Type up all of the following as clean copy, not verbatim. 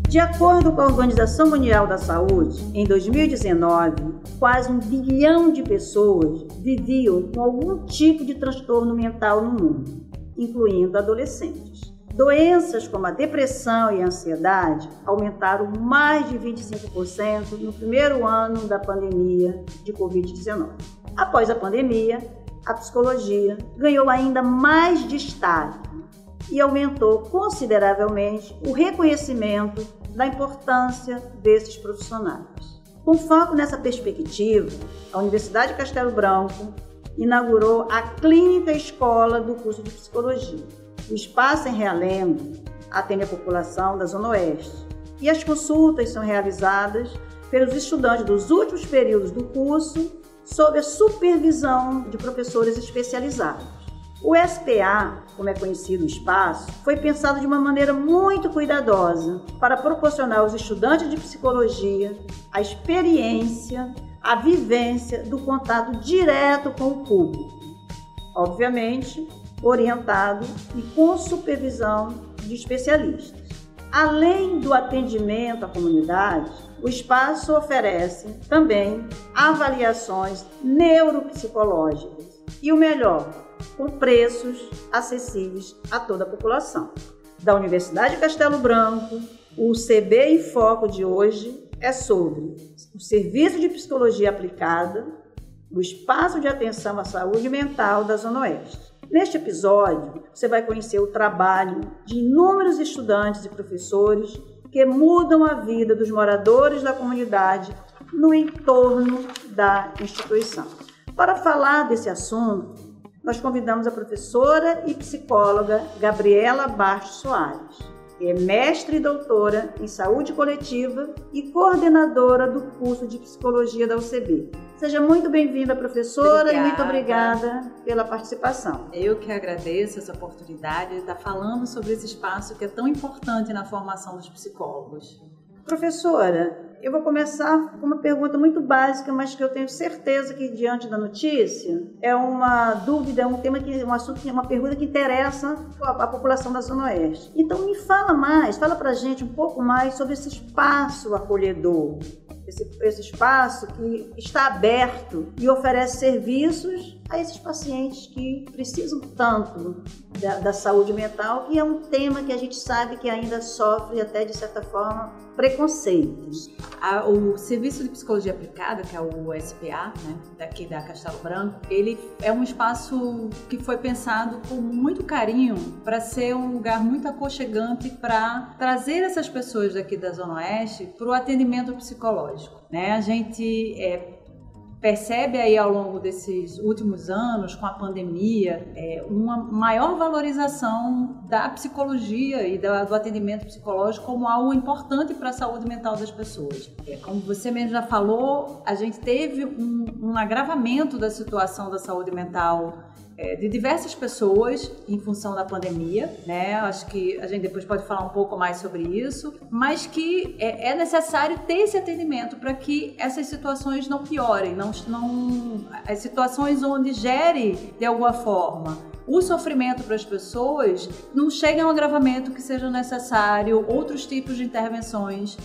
De acordo com a Organização Mundial da Saúde, em 2019, quase 1 bilhão de pessoas viviam com algum tipo de transtorno mental no mundo, incluindo adolescentes. Doenças como a depressão e a ansiedade aumentaram mais de 25% no primeiro ano da pandemia de Covid-19. Após a pandemia, a psicologia ganhou ainda mais destaque e aumentou consideravelmente o reconhecimento da importância desses profissionais. Com foco nessa perspectiva, a Universidade de Castelo Branco inaugurou a Clínica Escola do curso de Psicologia. O espaço em Realengo atende a população da Zona Oeste e as consultas são realizadas pelos estudantes dos últimos períodos do curso sob a supervisão de professores especializados. O SPA, como é conhecido o espaço, foi pensado de uma maneira muito cuidadosa para proporcionar aos estudantes de psicologia a experiência, a vivência do contato direto com o público, obviamente orientado e com supervisão de especialistas. Além do atendimento à comunidade, o espaço oferece também avaliações neuropsicológicas e o melhor, com preços acessíveis a toda a população. Da Universidade de Castelo Branco, o CB em Foco de hoje é sobre o Serviço de Psicologia Aplicada, o Espaço de Atenção à Saúde Mental da Zona Oeste. Neste episódio, você vai conhecer o trabalho de inúmeros estudantes e professores que mudam a vida dos moradores da comunidade no entorno da instituição. Para falar desse assunto, nós convidamos a professora e psicóloga Gabriela Bastos Soares, que é mestre e doutora em saúde coletiva e coordenadora do curso de psicologia da UCB. Seja muito bem-vinda, professora, e muito obrigada pela participação. Eu que agradeço essa oportunidade de estar falando sobre esse espaço que é tão importante na formação dos psicólogos. Professora, eu vou começar com uma pergunta muito básica, mas que eu tenho certeza que, diante da notícia, é uma dúvida, é um tema, um assunto, uma pergunta que interessa a população da Zona Oeste. Então, me fala pra gente um pouco mais sobre esse espaço acolhedor, esse espaço que está aberto e oferece serviços a esses pacientes que precisam tanto da saúde mental, que é um tema que a gente sabe que ainda sofre até, de certa forma, preconceitos. O Serviço de Psicologia Aplicada, que é o SPA, né, daqui da Castelo Branco, ele é um espaço que foi pensado com muito carinho para ser um lugar muito aconchegante para trazer essas pessoas daqui da Zona Oeste para o atendimento psicológico, né? A gente percebe aí ao longo desses últimos anos, com a pandemia, uma maior valorização da psicologia e do atendimento psicológico como algo importante para a saúde mental das pessoas. Como você mesmo já falou, a gente teve um agravamento da situação da saúde mental de diversas pessoas em função da pandemia, né? Acho que a gente depois pode falar um pouco mais sobre isso, mas que é necessário ter esse atendimento para que essas situações não piorem, as situações onde gere de alguma forma o sofrimento para as pessoas não chegue a um agravamento que seja necessário outros tipos de intervenções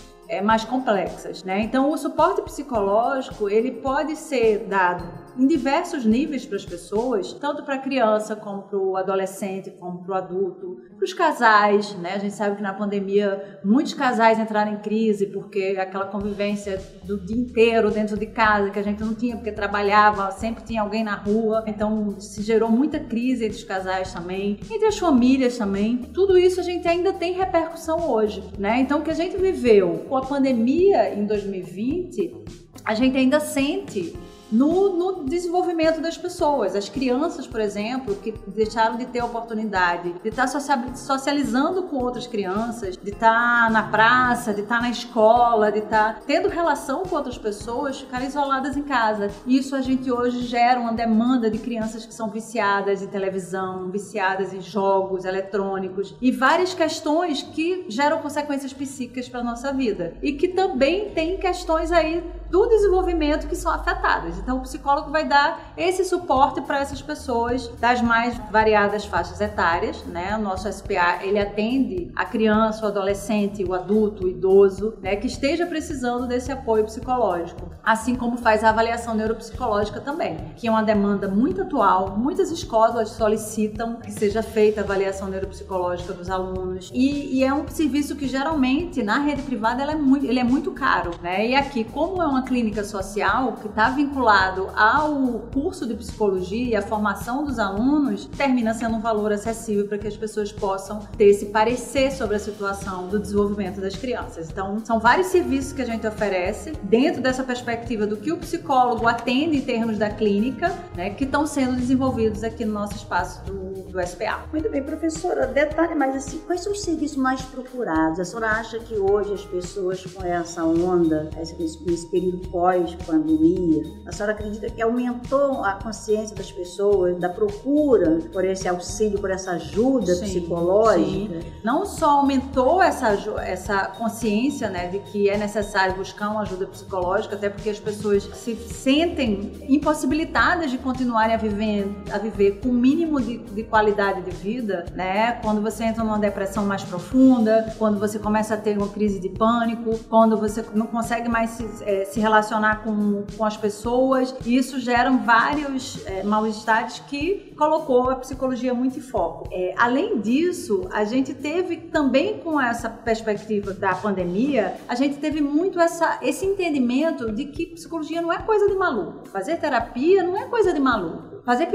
mais complexas, né? Então, o suporte psicológico, ele pode ser dado em diversos níveis para as pessoas, tanto para a criança, como para o adolescente, como para o adulto, para os casais, né? A gente sabe que na pandemia muitos casais entraram em crise porque aquela convivência do dia inteiro dentro de casa que a gente não tinha porque trabalhava, sempre tinha alguém na rua, então se gerou muita crise entre os casais também, entre as famílias também. Tudo isso a gente ainda tem repercussão hoje, né? Então, o que a gente viveu com a pandemia em 2020, a gente ainda sente no desenvolvimento das pessoas. As crianças, por exemplo, que deixaram de ter a oportunidade de estar socializando com outras crianças, de estar na praça, de estar na escola, de estar tendo relação com outras pessoas, ficaram isoladas em casa. Isso a gente hoje gera uma demanda de crianças que são viciadas em televisão, viciadas em jogos eletrônicos e várias questões que geram consequências psíquicas para a nossa vida. E que também tem questões aí do desenvolvimento que são afetadas. Então, o psicólogo vai dar esse suporte para essas pessoas das mais variadas faixas etárias, né? O nosso SPA, ele atende a criança, o adolescente, o adulto, o idoso, né, que esteja precisando desse apoio psicológico, assim como faz a avaliação neuropsicológica também, que é uma demanda muito atual. Muitas escolas solicitam que seja feita a avaliação neuropsicológica dos alunos e é um serviço que geralmente na rede privada ele é muito caro, né? E aqui, como é uma clínica social que está vinculado ao curso de psicologia e a formação dos alunos, termina sendo um valor acessível para que as pessoas possam ter esse parecer sobre a situação do desenvolvimento das crianças. Então, são vários serviços que a gente oferece dentro dessa perspectiva do que o psicólogo atende em termos da clínica, né, que estão sendo desenvolvidos aqui no nosse espaço do SPA. Muito bem, professora, detalhe mais assim, quais são os serviços mais procurados? A senhora acha que hoje as pessoas com essa onda, nesse período pós-pandemia, a senhora acredita que aumentou a consciência das pessoas, da procura por esse auxílio, por essa ajuda psicológica? Sim. Não só aumentou essa consciência, né, de que é necessário buscar uma ajuda psicológica, até porque as pessoas se sentem impossibilitadas de continuarem a viver com o mínimo de qualidade de vida, né? Quando você entra numa depressão mais profunda, quando você começa a ter uma crise de pânico, quando você não consegue mais se relacionar com as pessoas, e isso gera vários mal-estares que colocou a psicologia muito em foco. Além disso, a gente teve também, com essa perspectiva da pandemia, a gente teve muito esse entendimento de que psicologia não é coisa de maluco. Fazer terapia não é coisa de maluco. Fazer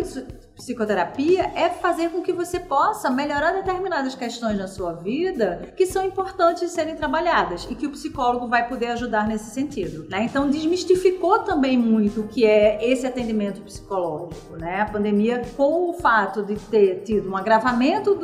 psicoterapia é fazer com que você possa melhorar determinadas questões na sua vida que são importantes de serem trabalhadas e que o psicólogo vai poder ajudar nesse sentido, né? Então, desmistificou também muito o que é esse atendimento psicológico, né? A pandemia, com o fato de ter tido um agravamento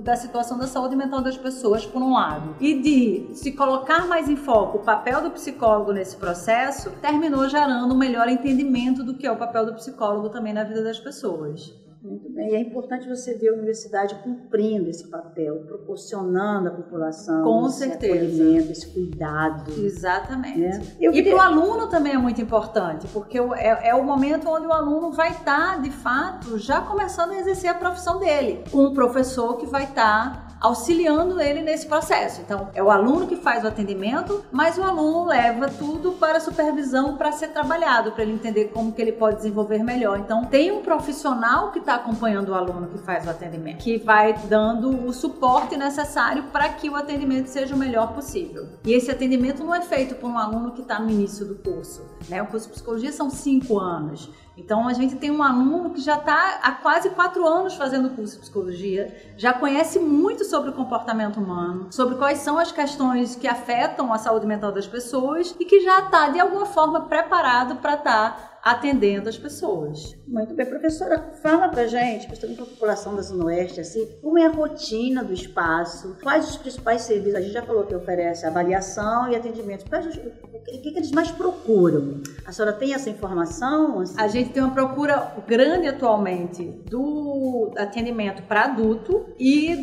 da situação da saúde mental das pessoas, por um lado, e de se colocar mais em foco o papel do psicólogo nesse processo, terminou gerando um melhor entendimento do que é o papel do psicólogo também na vida das pessoas. Muito bem, e é importante você ver a universidade cumprindo esse papel, proporcionando à população esse acolhimento, esse cuidado. Exatamente. Né? E para o aluno também é muito importante, porque é o momento onde o aluno vai estar, de fato, já começando a exercer a profissão dele, com um professor que vai estar auxiliando ele nesse processo. Então, é o aluno que faz o atendimento, mas o aluno leva tudo para a supervisão para ser trabalhado, para ele entender como que ele pode desenvolver melhor. Então, tem um profissional que está acompanhando o aluno que faz o atendimento, que vai dando o suporte necessário para que o atendimento seja o melhor possível. E esse atendimento não é feito por um aluno que está no início do curso, né? O curso de psicologia são 5 anos. Então, a gente tem um aluno que já está há quase 4 anos fazendo o curso de psicologia, já conhece muito sobre o comportamento humano, sobre quais são as questões que afetam a saúde mental das pessoas e que já está, de alguma forma, preparado para estar atendendo as pessoas. Muito bem, professora, fala pra gente, principalmente para a população da Zona Oeste, assim, como é a rotina do espaço, quais os principais serviços, a gente já falou que oferece avaliação e atendimento, o que eles mais procuram? A senhora tem essa informação? Assim? A gente tem uma procura grande atualmente do atendimento para adulto e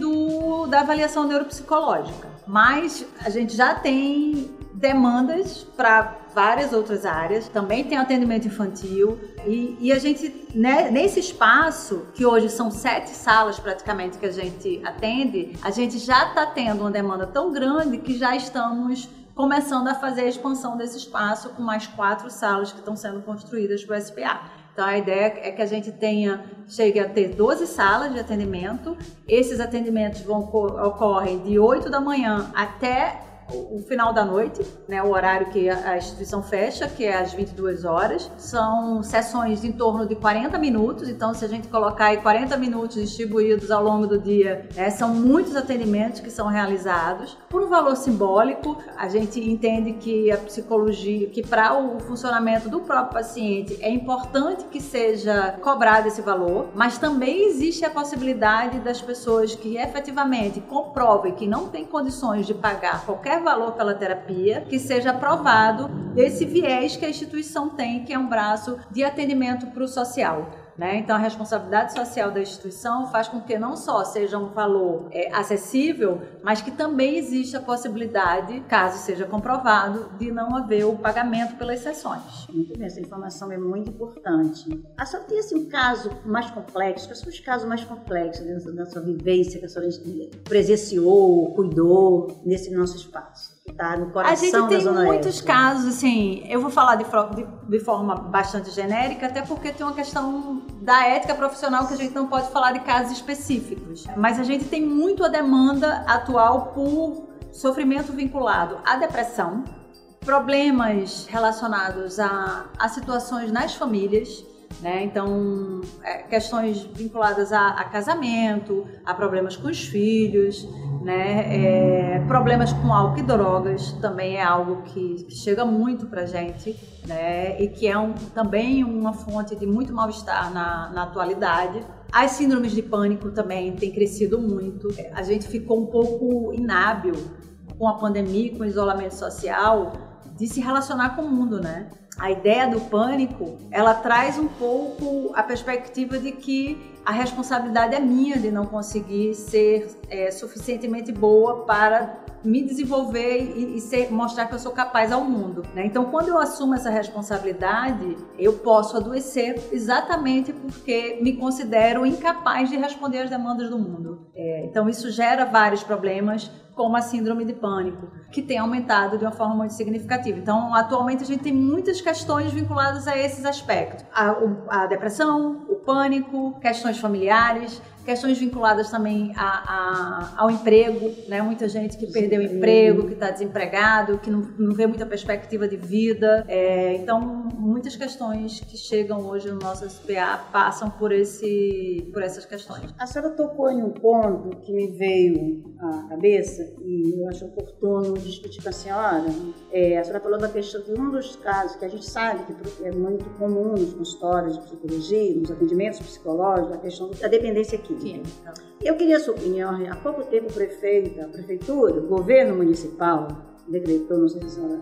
da avaliação neuropsicológica, mas a gente já tem demandas para várias outras áreas, também tem atendimento infantil e a gente, né, nesse espaço, que hoje são 7 salas praticamente que a gente atende, a gente já está tendo uma demanda tão grande que já estamos começando a fazer a expansão desse espaço com mais 4 salas que estão sendo construídas para o SPA. Então, a ideia é que a gente chegue a ter 12 salas de atendimento. Esses atendimentos ocorrem de 8 da manhã até o final da noite, né, o horário que a instituição fecha, que é às 22 horas. São sessões em torno de 40 minutos, então se a gente colocar aí 40 minutos distribuídos ao longo do dia, né, são muitos atendimentos que são realizados. Por um valor simbólico, a gente entende que a psicologia, que para o funcionamento do próprio paciente é importante que seja cobrado esse valor, mas também existe a possibilidade das pessoas que efetivamente comprovem que não têm condições de pagar qualquer valor pela terapia, que seja aprovado esse viés que a instituição tem, que é um braço de atendimento para o social. né? Então, a responsabilidade social da instituição faz com que não só seja um valor acessível, mas que também existe a possibilidade, caso seja comprovado, de não haver o pagamento pelas sessões. Muito bem, essa informação é muito importante. A senhora tem assim, um caso mais complexo, quais são os casos mais complexos da sua vivência, que a senhora presenciou, cuidou nesse nosso espaço? Tá no coração a gente tem da Zona muitos Oeste. casos, assim, eu vou falar de forma bastante genérica, até porque tem uma questão da ética profissional que a gente não pode falar de casos específicos. Mas a gente tem muito a demanda atual por sofrimento vinculado à depressão, problemas relacionados a situações nas famílias, né? Então, questões vinculadas a casamento, a problemas com os filhos, né? Problemas com álcool e drogas também é algo que chega muito pra gente, né? E que é também uma fonte de muito mal-estar na atualidade. As síndromes de pânico também têm crescido muito. A gente ficou um pouco inábil com a pandemia, com o isolamento social, de se relacionar com o mundo, né? A ideia do pânico, ela traz um pouco a perspectiva de que a responsabilidade é minha de não conseguir ser suficientemente boa para me desenvolver e mostrar que eu sou capaz ao mundo, né? Então, quando eu assumo essa responsabilidade, eu posso adoecer exatamente porque me considero incapaz de responder às demandas do mundo. Então, isso gera vários problemas, como a síndrome de pânico, que tem aumentado de uma forma muito significativa. Então, atualmente, a gente tem muitas questões vinculadas a esses aspectos. A depressão, o pânico, questões familiares, questões vinculadas também ao emprego, né? Muita gente que perdeu o emprego, que está desempregado, que não vê muita perspectiva de vida. Então, muitas questões que chegam hoje no nosso SPA passam por essas questões. A senhora tocou em um ponto que me veio à cabeça e eu acho oportuno discutir com a senhora. A senhora falou da questão de um dos casos que a gente sabe que é muito comum nos consultórios de psicologia, nos atendimentos psicológicos, a questão da dependência química. Eu queria a sua opinião. Há pouco tempo a prefeitura, o governo municipal decretou, não sei se a senhora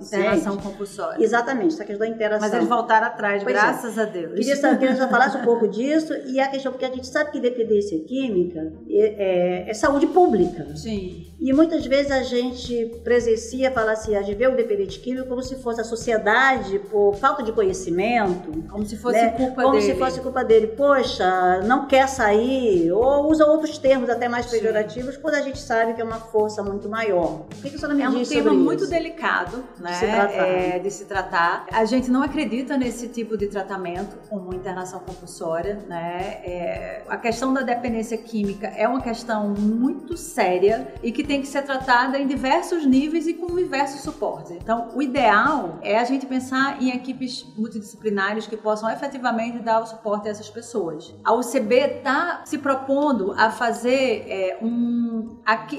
internação compulsória. Exatamente, essa questão da interação. Mas eles voltaram atrás, graças a Deus. Queria que a senhora falasse um pouco disso e a questão, porque a gente sabe que dependência química é saúde pública. Sim. E muitas vezes a gente presencia, fala assim, a gente vê o dependente químico como se fosse a sociedade, por falta de conhecimento. Como se fosse culpa dele. Como se fosse culpa dele. Poxa, não quer sair, ou usa outros termos até mais pejorativos, quando a gente sabe que é uma força muito maior. O que a senhora me diz sobre isso? É um tema muito delicado, né? De se tratar. A gente não acredita nesse tipo de tratamento como internação compulsória, né? A questão da dependência química é uma questão muito séria e que tem que ser tratada em diversos níveis e com diversos suportes. Então, o ideal é a gente pensar em equipes multidisciplinares que possam efetivamente dar o suporte a essas pessoas. A UCB está se propondo a fazer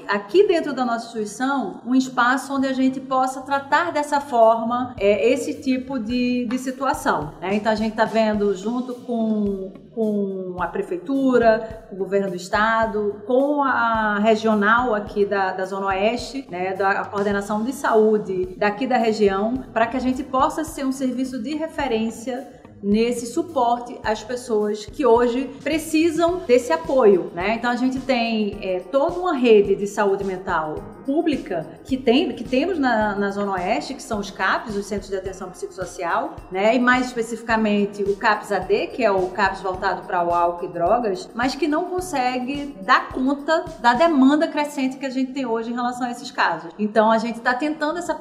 aqui dentro da nossa instituição um espaço onde a gente possa tratar dessa forma esse tipo de situação, né? Então, a gente está vendo junto com a prefeitura, o governo do estado, com a regional aqui da Zona Oeste, né, da coordenação de saúde daqui da região, para que a gente possa ser um serviço de referência nesse suporte às pessoas que hoje precisam desse apoio, né? Então a gente tem toda uma rede de saúde mental pública que temos na Zona Oeste, que são os CAPs, os Centros de Atenção Psicossocial, né? E mais especificamente o CAPS-AD, que é o CAPS voltado para o álcool e drogas, mas que não consegue dar conta da demanda crescente que a gente tem hoje em relação a esses casos. Então a gente está tentando essa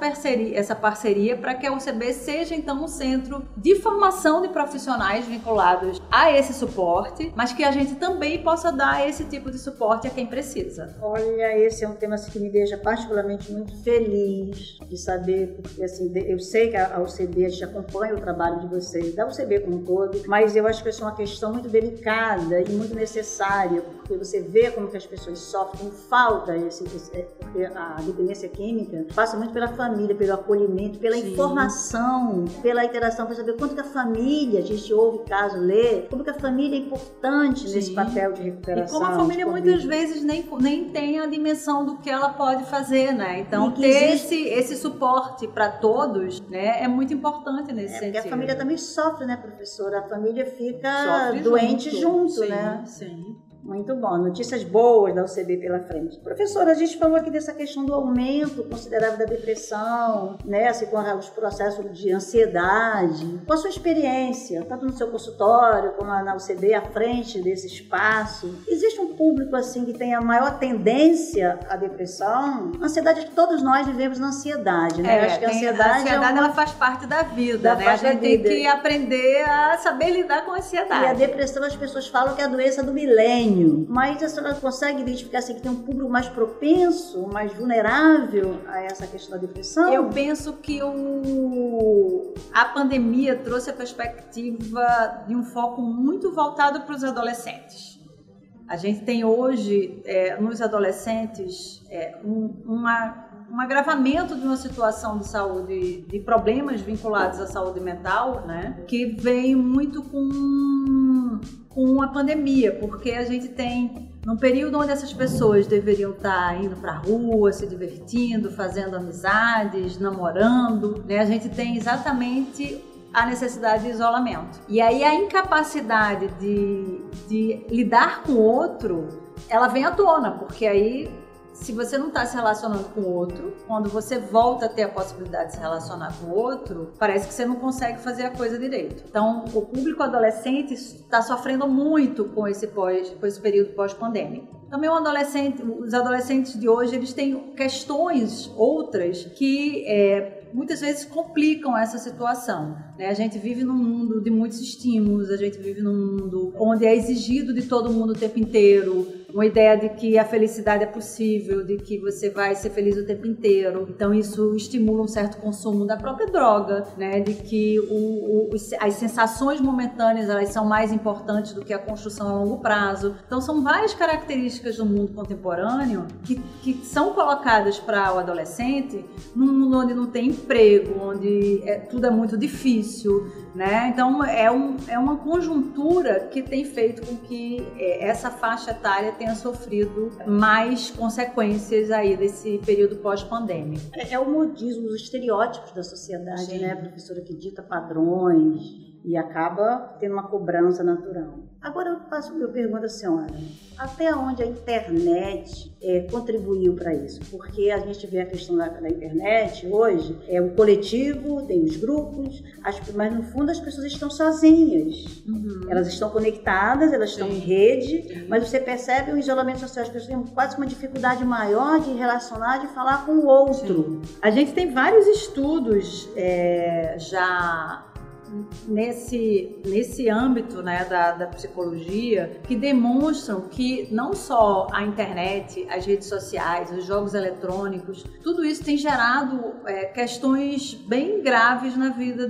parceria para que a UCB seja então um centro de formação de profissionais vinculados a esse suporte, mas que a gente também possa dar esse tipo de suporte a quem precisa. Olha, esse é um tema assim, que me deixa particularmente muito feliz de saber, porque assim, eu sei que a UCB, a gente acompanha o trabalho de vocês, da UCB como um todo, mas eu acho que isso é uma questão muito delicada e muito necessária, porque você vê como que as pessoas sofrem, falta porque a dependência química passa muito pela família, pelo acolhimento, pela informação, pela interação, para saber quanto que a família, a gente ouve caso, lê, como que a família é importante nesse papel de recuperação. E como a família muitas vezes nem tem a dimensão do que ela pode fazer, né? Então ter esse suporte para todos, né, é muito importante nesse sentido. Porque a família também sofre, né, professora? A família fica doente junto, né? Sim. Muito bom. Notícias boas da UCB pela frente. Professora, a gente falou aqui dessa questão do aumento considerável da depressão, né? Assim, com os processos de ansiedade. Com a sua experiência, tanto no seu consultório como na UCB, à frente desse espaço, existe um público, assim, que tem a maior tendência à depressão? A ansiedade, acho que todos nós vivemos na ansiedade, né? Acho que a ansiedade ela faz parte da vida, né? A gente tem que aprender a saber lidar com a ansiedade. E a depressão, as pessoas falam que é a doença do milênio. Mas a senhora consegue identificar assim, que tem um público mais propenso, mais vulnerável a essa questão da depressão? Eu penso que a pandemia trouxe a perspectiva de um foco muito voltado para os adolescentes. A gente tem hoje, nos adolescentes, um agravamento de uma situação de saúde, de problemas vinculados à saúde mental, né, que vem muito com a pandemia, porque a gente tem, num período onde essas pessoas deveriam estar indo para a rua, se divertindo, fazendo amizades, namorando, né, a gente tem exatamente a necessidade de isolamento. E aí a incapacidade de lidar com o outro, ela vem à tona, porque aí, se você não está se relacionando com o outro, quando você volta a ter a possibilidade de se relacionar com o outro, parece que você não consegue fazer a coisa direito. Então, o público adolescente está sofrendo muito com esse período pós-pandêmico. Também os adolescentes de hoje, eles têm questões outras que muitas vezes complicam essa situação, né? A gente vive num mundo de muitos estímulos, a gente vive num mundo onde é exigido de todo mundo o tempo inteiro, uma ideia de que a felicidade é possível, de que você vai ser feliz o tempo inteiro. Então isso estimula um certo consumo da própria droga, né? De que as sensações momentâneas, elas são mais importantes do que a construção a longo prazo. Então são várias características do mundo contemporâneo que são colocadas para o adolescente num mundo onde não tem emprego, onde tudo é muito difícil, né? Então é uma conjuntura que tem feito com que essa faixa etária tenha sofrido mais consequências aí desse período pós-pandêmico. É o modismo, os estereótipos da sociedade, né, professora, que dita padrões e acaba tendo uma cobrança natural. Agora eu pergunto à senhora, até onde a internet contribuiu para isso? Porque a gente vê a questão da internet hoje, o coletivo, tem os grupos, mas no fundo as pessoas estão sozinhas. Uhum. Elas estão conectadas, elas estão em rede, mas você percebe o isolamento social, as pessoas têm quase uma dificuldade maior de relacionar, de falar com o outro. Sim. A gente tem vários estudos já nesse âmbito, né, da psicologia, que demonstram que não só a internet, as redes sociais, os jogos eletrônicos, tudo isso tem gerado questões bem graves na vida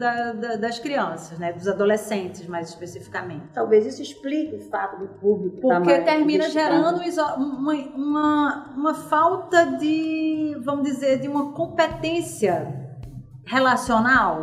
das crianças, né, dos adolescentes mais especificamente. Talvez isso explique o fato do público porque termina gerando uma falta de, vamos dizer, de uma competência relacional,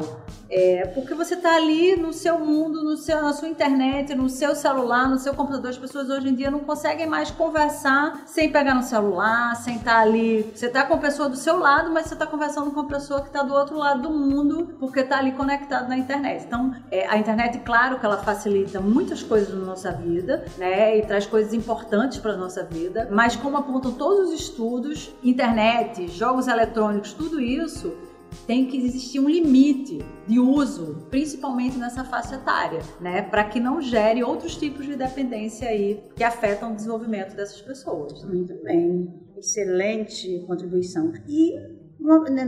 porque você está ali no seu mundo, na sua internet, no seu celular, no seu computador. As pessoas hoje em dia não conseguem mais conversar sem pegar no celular, sem estar ali. Você está com a pessoa do seu lado, mas você está conversando com a pessoa que está do outro lado do mundo, porque está ali conectado na internet. Então, a internet, claro que ela facilita muitas coisas na nossa vida, né, e traz coisas importantes para a nossa vida, mas como apontam todos os estudos, internet, jogos eletrônicos, tudo isso tem que existir um limite de uso, principalmente nessa faixa etária, né, para que não gere outros tipos de dependência aí que afetam o desenvolvimento dessas pessoas. Muito bem, excelente contribuição. E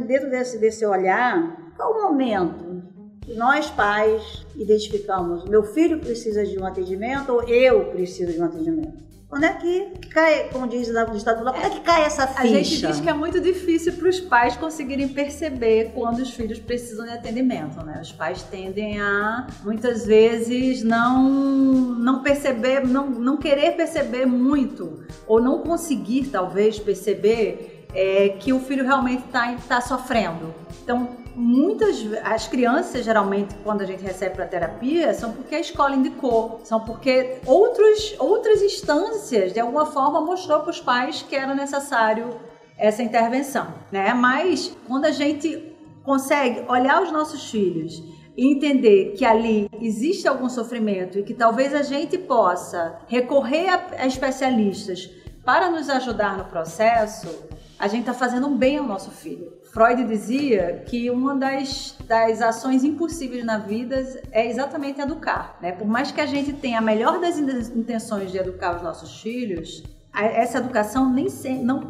dentro desse olhar, qual o momento que nós pais identificamos? Meu filho precisa de um atendimento ou eu preciso de um atendimento? Quando é que cai, como diz no Estado, quando é que cai essa ficha? A gente diz que é muito difícil para os pais conseguirem perceber quando os filhos precisam de atendimento, né? Os pais tendem a, muitas vezes, não perceber, não querer perceber muito, ou não conseguir, talvez, perceber que o filho realmente está sofrendo. Então, as crianças, geralmente, quando a gente recebe para terapia, são porque a escola indicou, são porque outras instâncias, de alguma forma, mostrou para os pais que era necessário essa intervenção, né? Mas, quando a gente consegue olhar os nossos filhos e entender que ali existe algum sofrimento e que talvez a gente possa recorrer a especialistas para nos ajudar no processo, a gente está fazendo um bem ao nosso filho. Freud dizia que uma das ações impossíveis na vida é exatamente educar, né? Por mais que a gente tenha a melhor das intenções de educar os nossos filhos, essa educação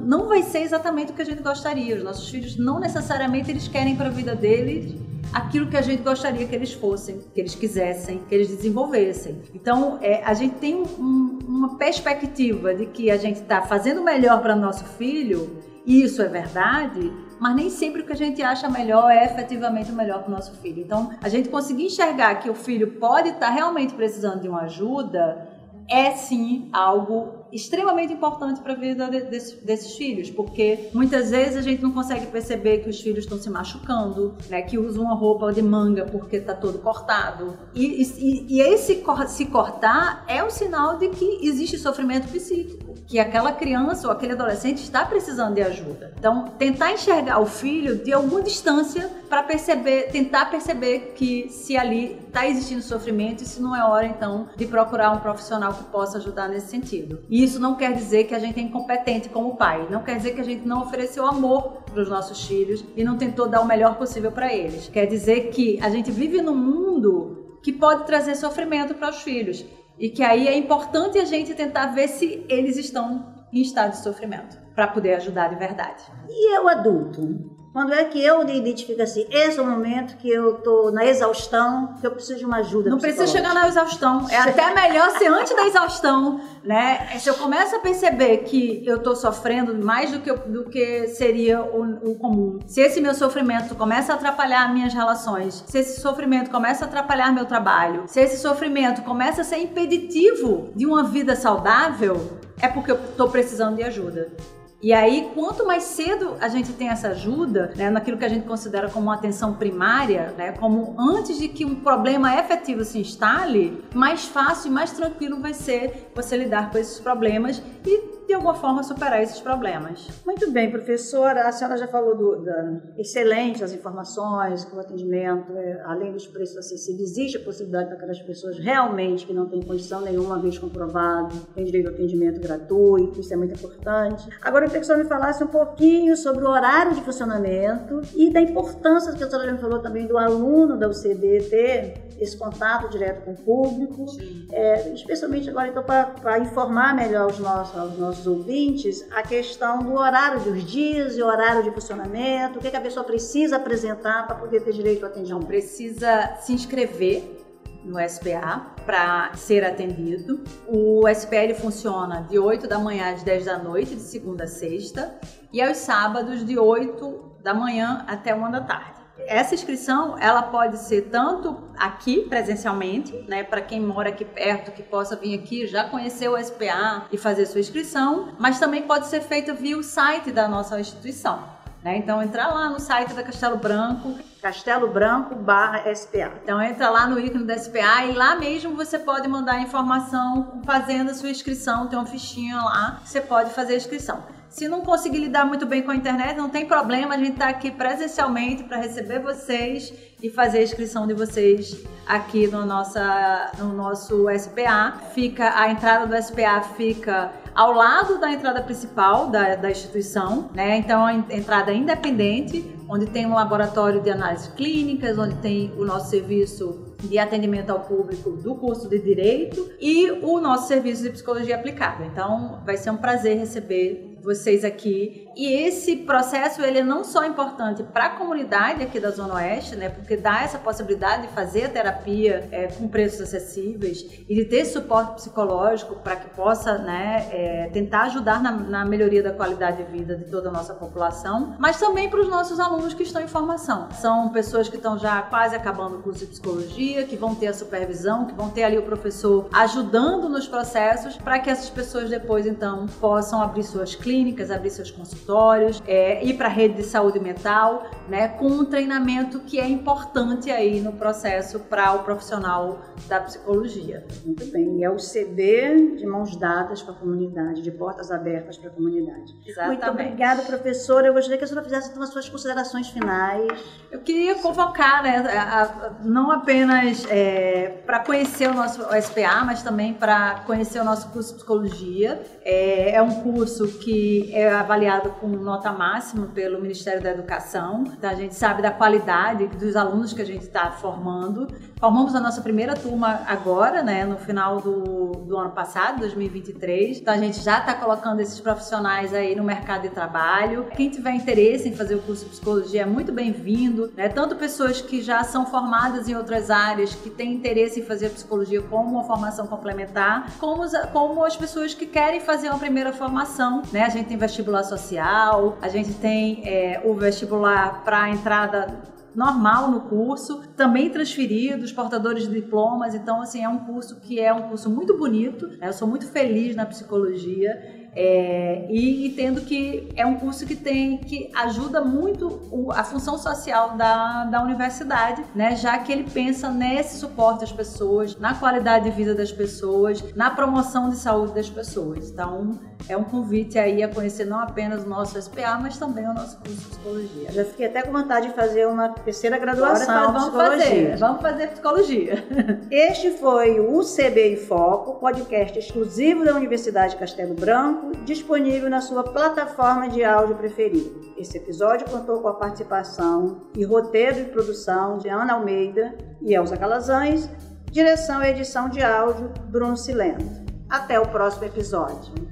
não vai ser exatamente o que a gente gostaria. Os nossos filhos não necessariamente eles querem para a vida deles aquilo que a gente gostaria que eles fossem, que eles quisessem, que eles desenvolvessem. Então, a gente tem uma perspectiva de que a gente está fazendo o melhor para o nosso filho, e isso é verdade, mas nem sempre o que a gente acha melhor é efetivamente o melhor para o nosso filho. Então, a gente conseguir enxergar que o filho pode estar realmente precisando de uma ajuda é sim algo extremamente importante para a vida desses filhos, porque muitas vezes a gente não consegue perceber que os filhos estão se machucando, né, que usam uma roupa de manga porque está todo cortado. E esse se cortar é um sinal de que existe sofrimento psíquico, que aquela criança ou aquele adolescente está precisando de ajuda. Então, tentar enxergar o filho de alguma distância para tentar perceber que se ali está existindo sofrimento e se não é hora, então, de procurar um profissional que possa ajudar nesse sentido. E isso não quer dizer que a gente é incompetente como pai, não quer dizer que a gente não ofereceu amor para os nossos filhos e não tentou dar o melhor possível para eles. Quer dizer que a gente vive num mundo que pode trazer sofrimento para os filhos e que aí é importante a gente tentar ver se eles estão em estado de sofrimento para poder ajudar de verdade. E eu adulto? Quando é que eu identifico assim, esse é o momento que eu tô na exaustão, que eu preciso de uma ajuda? Não precisa chegar na exaustão, é até melhor ser antes da exaustão, né? Se eu começo a perceber que eu tô sofrendo mais do que seria o comum, se esse meu sofrimento começa a atrapalhar minhas relações, se esse sofrimento começa a atrapalhar meu trabalho, se esse sofrimento começa a ser impeditivo de uma vida saudável, é porque eu tô precisando de ajuda. E aí, quanto mais cedo a gente tem essa ajuda, né, naquilo que a gente considera como uma atenção primária, né, como antes de que um problema efetivo se instale, mais fácil e mais tranquilo vai ser você lidar com esses problemas e, de alguma forma, superar esses problemas. Muito bem, professora. A senhora já falou excelente as informações, que o atendimento, além dos preços acessíveis, existe a possibilidade para aquelas pessoas realmente que não têm condição nenhuma, uma vez comprovado, tem direito ao atendimento gratuito, isso é muito importante. Agora, eu queria que a senhora me falasse um pouquinho sobre o horário de funcionamento e da importância que a senhora me falou também do aluno da UCB ter esse contato direto com o público, especialmente agora, então, para informar melhor aos nossos ouvintes a questão do horário dos dias e horário de funcionamento, o que a pessoa precisa apresentar para poder ter direito ao atendimento. Precisa se inscrever no SPA para ser atendido. O SPA ele funciona de 8 da manhã às 10 da noite, de segunda a sexta, e aos sábados de 8 da manhã até 1 da tarde. Essa inscrição, ela pode ser tanto aqui presencialmente, né, para quem mora aqui perto, que possa vir aqui, já conhecer o SPA e fazer sua inscrição, mas também pode ser feita via o site da nossa instituição, né? Então, entrar lá no site da Castelo Branco, CasteloBranco/SPA. Então, entra lá no ícone da SPA e lá mesmo você pode mandar a informação fazendo a sua inscrição, tem uma fichinha lá, você pode fazer a inscrição. Se não conseguir lidar muito bem com a internet, não tem problema, a gente está aqui presencialmente para receber vocês e fazer a inscrição de vocês aqui no nosso SPA. A entrada do SPA fica ao lado da entrada principal da instituição, né? Então, a entrada é independente, onde tem um laboratório de análises clínicas, onde tem o nosso serviço de atendimento ao público do curso de Direito e o nosso serviço de Psicologia Aplicada. Então, vai ser um prazer receber vocês aqui E esse processo, ele é não só importante para a comunidade aqui da Zona Oeste, né, porque dá essa possibilidade de fazer a terapia com preços acessíveis e de ter suporte psicológico para que possa, né, tentar ajudar na melhoria da qualidade de vida de toda a nossa população, mas também para os nossos alunos que estão em formação. São pessoas que estão já quase acabando o curso de psicologia, que vão ter a supervisão, que vão ter ali o professor ajudando nos processos para que essas pessoas depois, então, possam abrir suas clínicas, abrir seus consultórios, ir para a rede de saúde mental, né, com um treinamento que é importante aí no processo para o profissional da psicologia. Muito bem, e é o CB de mãos dadas com a comunidade, de portas abertas para a comunidade. Exatamente. Muito obrigada, professora. Eu gostaria que a senhora fizesse então as suas considerações finais. Eu queria convocar, né, não apenas para conhecer o nosso SPA, mas também para conhecer o nosso curso de psicologia. É um curso que é avaliado com nota máxima pelo Ministério da Educação. Então, a gente sabe da qualidade dos alunos que a gente está formando. Formamos a nossa primeira turma agora, né, no final do ano passado, 2023. Então, a gente já está colocando esses profissionais aí no mercado de trabalho. Quem tiver interesse em fazer o curso de psicologia é muito bem-vindo, né? Tanto pessoas que já são formadas em outras áreas, que têm interesse em fazer psicologia como uma formação complementar, como as pessoas que querem fazer uma primeira formação, né? A gente tem vestibular social, a gente tem o vestibular para entrada normal no curso, também transferidos, portadores de diplomas. Então, assim, é um curso que é um curso muito bonito, né? Eu sou muito feliz na psicologia. E entendo que é um curso que ajuda muito a função social da universidade, né? Já que ele pensa nesse suporte às pessoas, na qualidade de vida das pessoas, na promoção de saúde das pessoas. Então, é um convite aí a conhecer não apenas o nosso SPA, mas também o nosso curso de psicologia. Já fiquei até com vontade de fazer uma terceira graduação. Vamos fazer psicologia. Este foi o CB em Foco, podcast exclusivo da Universidade Castelo Branco, disponível na sua plataforma de áudio preferida. Esse episódio contou com a participação e roteiro e produção de Ana Almeida e Elza Calazans, direção e edição de áudio Bruno Silento. Até o próximo episódio.